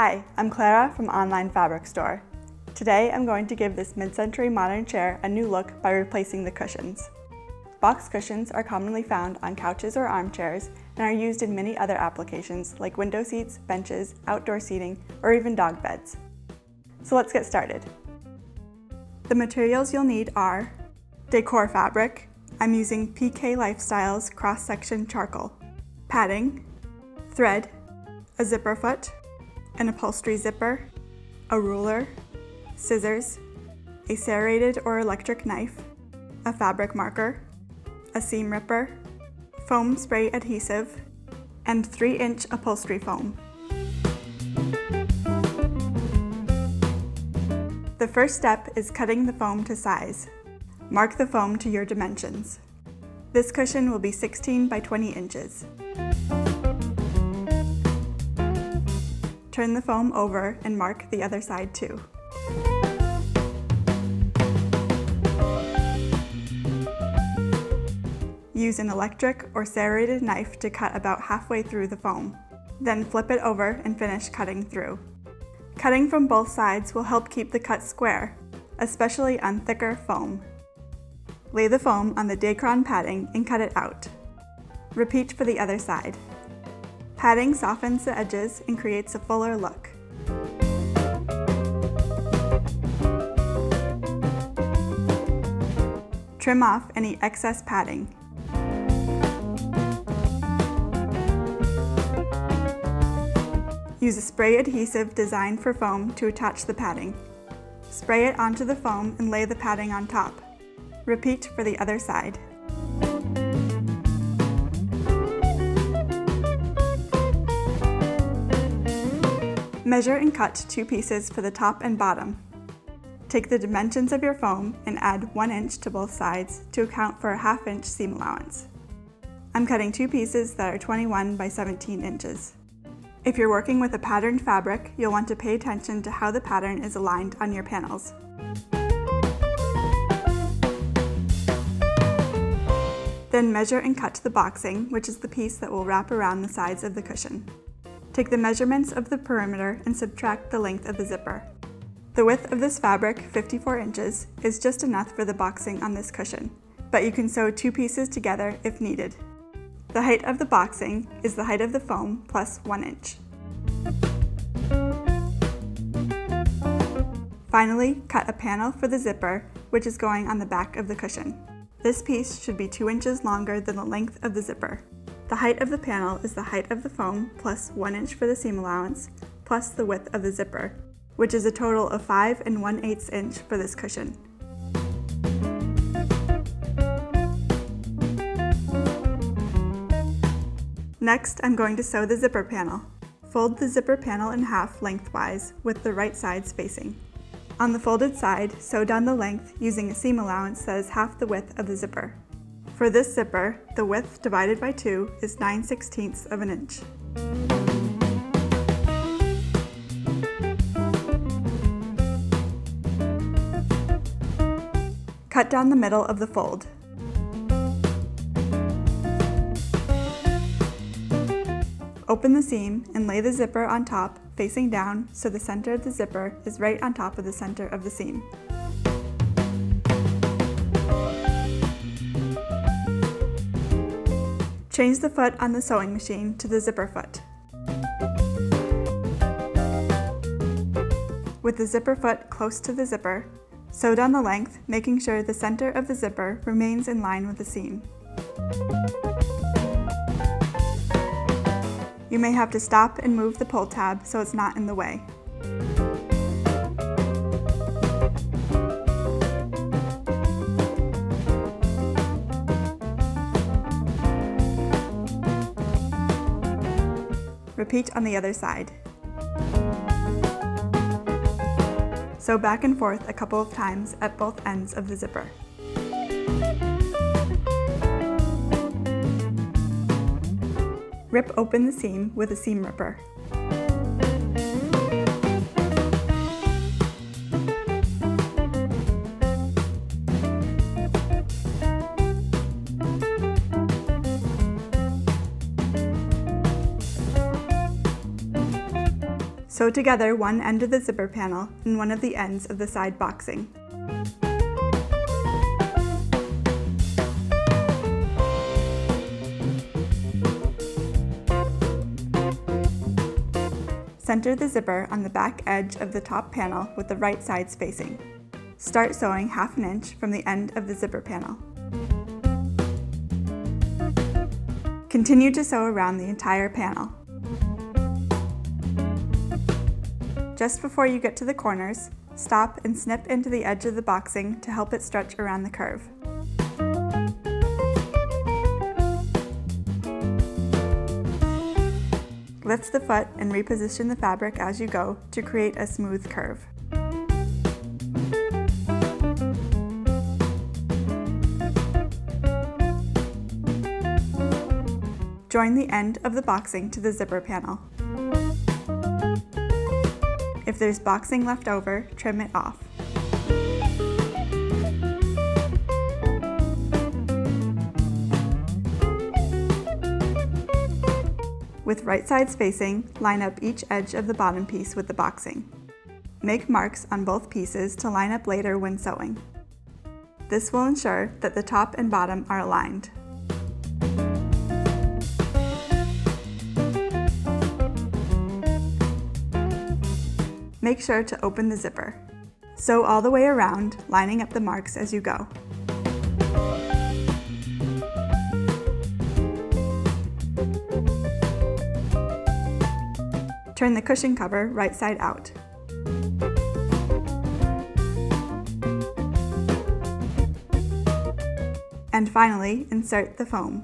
Hi, I'm Clara from OnlineFabricStore. Today I'm going to give this mid-century modern chair a new look by replacing the cushions. Box cushions are commonly found on couches or armchairs and are used in many other applications like window seats, benches, outdoor seating, or even dog beds. So let's get started. The materials you'll need are decor fabric. I'm using PK Lifestyle's cross-section charcoal, padding, thread, a zipper foot, an upholstery zipper, a ruler, scissors, a serrated or electric knife, a fabric marker, a seam ripper, foam spray adhesive, and 3-inch upholstery foam. The first step is cutting the foam to size. Mark the foam to your dimensions. This cushion will be 16 by 20 inches. Turn the foam over and mark the other side too. Use an electric or serrated knife to cut about halfway through the foam. Then flip it over and finish cutting through. Cutting from both sides will help keep the cut square, especially on thicker foam. Lay the foam on the Dacron padding and cut it out. Repeat for the other side. Padding softens the edges and creates a fuller look. Trim off any excess padding. Use a spray adhesive designed for foam to attach the padding. Spray it onto the foam and lay the padding on top. Repeat for the other side. Measure and cut 2 pieces for the top and bottom. Take the dimensions of your foam and add 1 inch to both sides to account for a 1/2 inch seam allowance. I'm cutting 2 pieces that are 21 by 17 inches. If you're working with a patterned fabric, you'll want to pay attention to how the pattern is aligned on your panels. Then measure and cut the boxing, which is the piece that will wrap around the sides of the cushion. Take the measurements of the perimeter and subtract the length of the zipper. The width of this fabric, 54 inches, is just enough for the boxing on this cushion, but you can sew 2 pieces together if needed. The height of the boxing is the height of the foam plus 1 inch. Finally, cut a panel for the zipper, which is going on the back of the cushion. This piece should be 2 inches longer than the length of the zipper. The height of the panel is the height of the foam plus 1 inch for the seam allowance, plus the width of the zipper, which is a total of 5 1/8 inch for this cushion. Next, I'm going to sew the zipper panel. Fold the zipper panel in half lengthwise with the right sides facing. On the folded side, sew down the length using a seam allowance that is half the width of the zipper. For this zipper, the width divided by 2 is 9/16 of an inch. Cut down the middle of the fold. Open the seam and lay the zipper on top, facing down, so the center of the zipper is right on top of the center of the seam. Change the foot on the sewing machine to the zipper foot. With the zipper foot close to the zipper, sew down the length, making sure the center of the zipper remains in line with the seam. You may have to stop and move the pull tab so it's not in the way. Repeat on the other side. Sew back and forth a couple of times at both ends of the zipper. Rip open the seam with a seam ripper. Sew together one end of the zipper panel and one of the ends of the side boxing. Center the zipper on the back edge of the top panel with the right sides facing. Start sewing 1/2 inch from the end of the zipper panel. Continue to sew around the entire panel. Just before you get to the corners, stop and snip into the edge of the boxing to help it stretch around the curve. Lift the foot and reposition the fabric as you go to create a smooth curve. Join the end of the boxing to the zipper panel. If there's boxing left over, trim it off. With right sides facing, line up each edge of the bottom piece with the boxing. Make marks on both pieces to line up later when sewing. This will ensure that the top and bottom are aligned. Make sure to open the zipper. Sew all the way around, lining up the marks as you go. Turn the cushion cover right side out. And finally, insert the foam.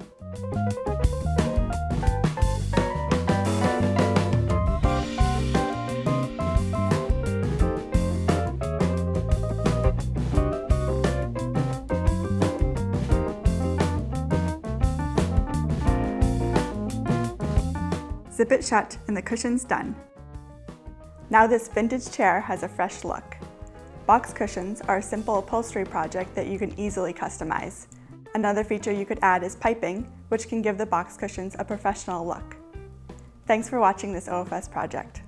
Zip it shut and the cushion's done. Now this vintage chair has a fresh look. Box cushions are a simple upholstery project that you can easily customize. Another feature you could add is piping, which can give the box cushions a professional look. Thanks for watching this OFS project.